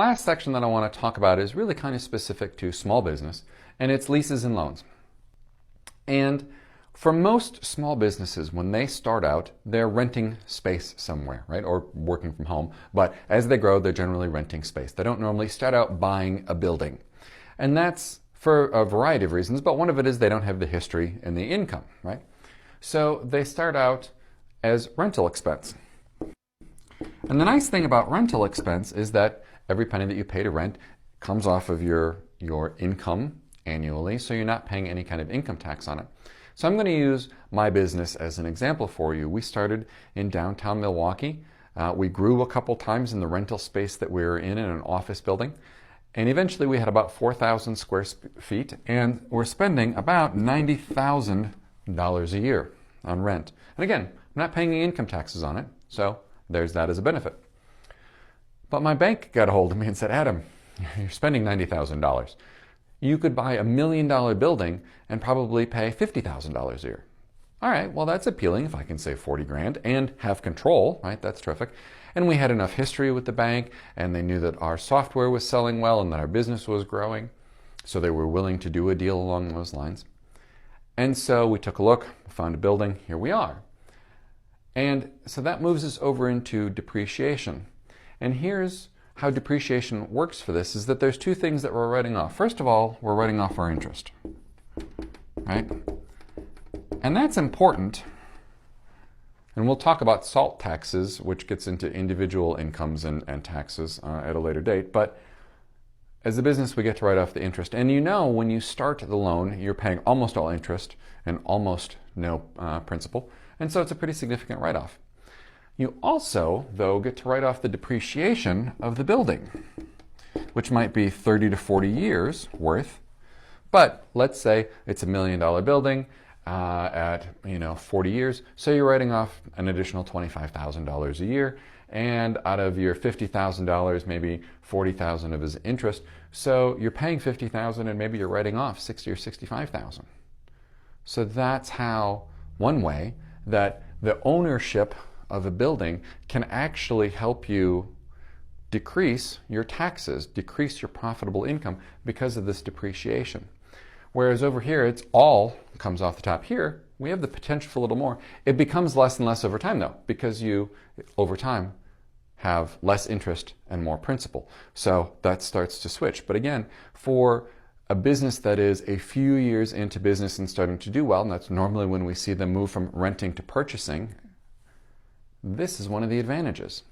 Last section that I want to talk about is really kind of specific to small business, and it's leases and loans. And for most small businesses, when they start out, they're renting space somewhere, right? Or working from home. But as they grow, they're generally renting space. They don't normally start out buying a building. And that's for a variety of reasons, but one of it is they don't have the history and the income, right? So they start out as rental expense. And the nice thing about rental expense is that every penny that you pay to rent comes off of your income annually, so you're not paying any kind of income tax on it. So I'm going to use my business as an example for you. We started in downtown Milwaukee. We grew a couple times in the rental space that we were in an office building. And eventually we had about 4,000 square feet, and we're spending about $90,000 a year on rent. And again, I'm not paying any income taxes on it, so there's that as a benefit. But my bank got a hold of me and said, Adam, you're spending $90,000. You could buy $1 million building and probably pay $50,000 a year. All right, well, that's appealing if I can save 40 grand and have control, right? That's terrific. And we had enough history with the bank, and they knew that our software was selling well and that our business was growing. So they were willing to do a deal along those lines. And so we took a look, found a building, here we are. And so that moves us over into depreciation. And here's how depreciation works for this, is that there's two things that we're writing off. First of all, we're writing off our interest, right? And that's important. And we'll talk about SALT taxes, which gets into individual incomes and taxes at a later date. But as a business, we get to write off the interest. And you know, when you start the loan, you're paying almost all interest and almost no principal. And so it's a pretty significant write-off. You also, though, get to write off the depreciation of the building, which might be 30 to 40 years worth. But let's say it's $1 million building at 40 years. So you're writing off an additional $25,000 a year. And out of your $50,000, maybe $40,000 of his interest. So you're paying $50,000 and maybe you're writing off $60,000 or $65,000. So that's how, one way, that the ownership of a building can actually help you decrease your taxes, decrease your profitable income because of this depreciation. Whereas over here, it's all comes off the top. Here, we have the potential for a little more. It becomes less and less over time, though, because you, over time, have less interest and more principal. So that starts to switch. But again, for a business that is a few years into business and starting to do well, and that's normally when we see them move from renting to purchasing, this is one of the advantages.